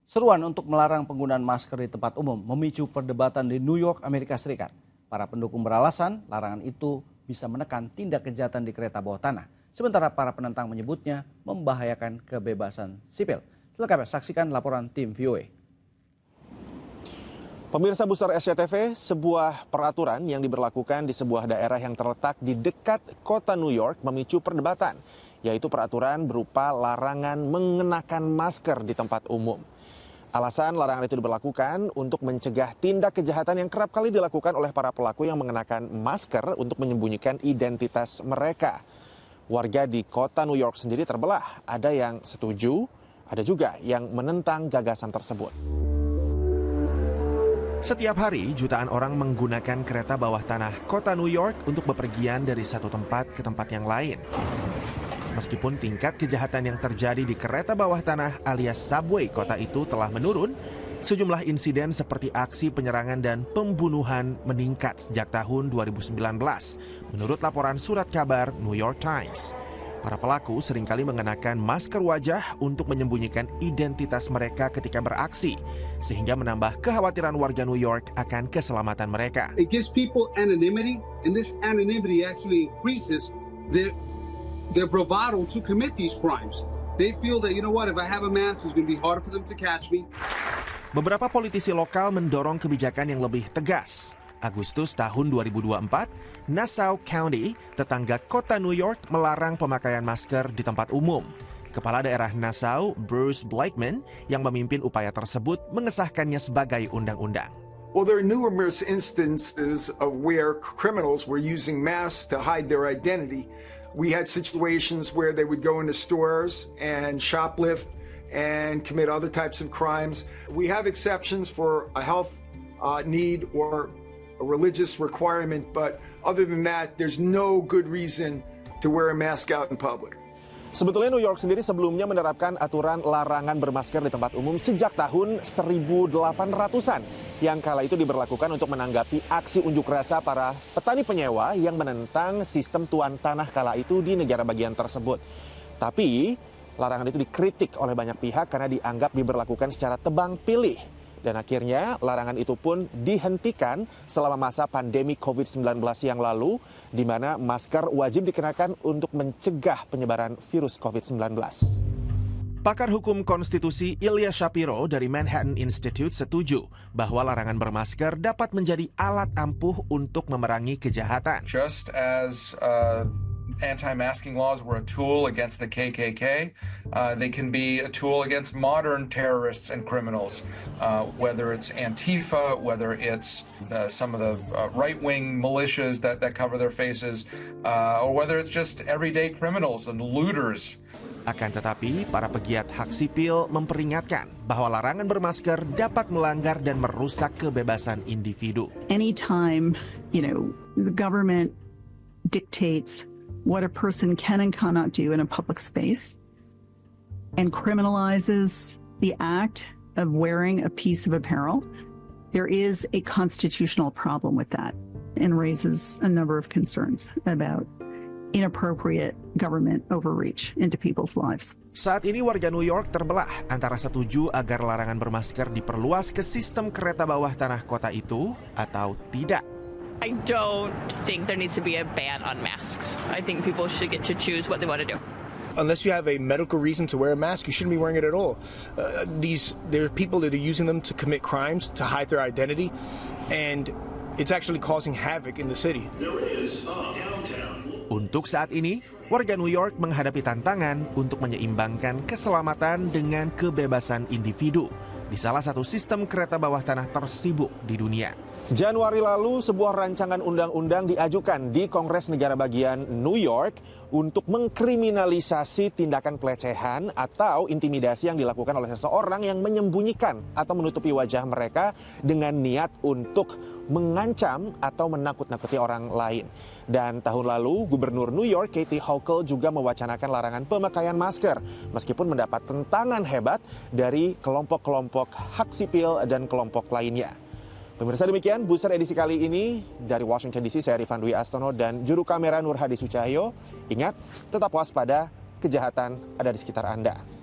Seruan untuk melarang penggunaan masker di tempat umum memicu perdebatan di New York, Amerika Serikat. Para pendukung beralasan larangan itu bisa menekan tindak kejahatan di kereta bawah tanah. Sementara para penentang menyebutnya membahayakan kebebasan sipil. Selengkapnya saksikan laporan tim VOA. Pemirsa Booster SCTV, sebuah peraturan yang diberlakukan di sebuah daerah yang terletak di dekat kota New York memicu perdebatan, yaitu peraturan berupa larangan mengenakan masker di tempat umum. Alasan larangan itu diberlakukan untuk mencegah tindak kejahatan yang kerap kali dilakukan oleh para pelaku yang mengenakan masker untuk menyembunyikan identitas mereka. Warga di kota New York sendiri terbelah, ada yang setuju, ada juga yang menentang gagasan tersebut. Setiap hari, jutaan orang menggunakan kereta bawah tanah kota New York untuk bepergian dari satu tempat ke tempat yang lain. Meskipun tingkat kejahatan yang terjadi di kereta bawah tanah alias subway kota itu telah menurun, sejumlah insiden seperti aksi penyerangan dan pembunuhan meningkat sejak tahun 2019, menurut laporan surat kabar New York Times. Para pelaku seringkali mengenakan masker wajah untuk menyembunyikan identitas mereka ketika beraksi, sehingga menambah kekhawatiran warga New York akan keselamatan mereka. It gives people anonymity, and this anonymity actually increases their bravado to commit these crimes. They feel that, you know what, if I have a mask, it's going to be harder for them to catch me. Beberapa politisi lokal mendorong kebijakan yang lebih tegas. Agustus tahun 2024, Nassau County, tetangga kota New York, melarang pemakaian masker di tempat umum. Kepala daerah Nassau, Bruce Blakeman, yang memimpin upaya tersebut, mengesahkannya sebagai undang-undang. Well, there are numerous instances of where criminals were using masks to hide their identity. We had situations where they would go into stores and shoplift and commit other types of crimes. We have exceptions for a health need or a religious requirement, but other than that, there's no good reason to wear a mask out in public. Sebetulnya New York sendiri sebelumnya menerapkan aturan larangan bermasker di tempat umum sejak tahun 1800-an, yang kala itu diberlakukan untuk menanggapi aksi unjuk rasa para petani penyewa yang menentang sistem tuan tanah kala itu di negara bagian tersebut. Tapi larangan itu dikritik oleh banyak pihak karena dianggap diberlakukan secara tebang pilih. Dan akhirnya larangan itu pun dihentikan selama masa pandemi COVID-19 yang lalu, di mana masker wajib dikenakan untuk mencegah penyebaran virus COVID-19. Pakar hukum konstitusi Ilya Shapiro dari Manhattan Institute setuju bahwa larangan bermasker dapat menjadi alat ampuh untuk memerangi kejahatan. Just as anti-masking laws were a tool against the KKK, they can be a tool against modern terrorists and criminals, whether it's Antifa, whether it's some of the right-wing militias that cover their faces, or whether it's just everyday criminals and looters. Akan tetapi, para pegiat hak sipil memperingatkan bahwa larangan bermasker dapat melanggar dan merusak kebebasan individu. Anytime, the government dictates what a person can and cannot do in a public space and criminalizes the act of wearing a piece of apparel, there is a constitutional problem with that and raises a number of concerns about inappropriate government overreach into people's lives. Saat ini warga New York terbelah antara setuju agar larangan bermasker diperluas ke sistem kereta bawah tanah kota itu atau tidak. I don't think there needs to be a ban on masks. I think people should get to choose what they want to do. Unless you have a medical reason to wear a mask, you shouldn't be wearing it at all. There are people that are using them to commit crimes, to hide their identity, and it's actually causing havoc in the city. Untuk saat ini, warga New York menghadapi tantangan untuk menyeimbangkan keselamatan dengan kebebasan individu di salah satu sistem kereta bawah tanah tersibuk di dunia. Januari lalu, sebuah rancangan undang-undang diajukan di Kongres Negara Bagian New York untuk mengkriminalisasi tindakan pelecehan atau intimidasi yang dilakukan oleh seseorang yang menyembunyikan atau menutupi wajah mereka dengan niat untuk mengancam atau menakut-nakuti orang lain. Dan tahun lalu, Gubernur New York Kathy Hochul juga mewacanakan larangan pemakaian masker, meskipun mendapat tentangan hebat dari kelompok-kelompok hak sipil dan kelompok lainnya. Pemirsa, demikian Booster edisi kali ini. Dari Washington DC, saya Rifan Dwi Astono dan juru kamera Nur Hadi Sucahyo. Ingat, tetap waspada, kejahatan ada di sekitar Anda.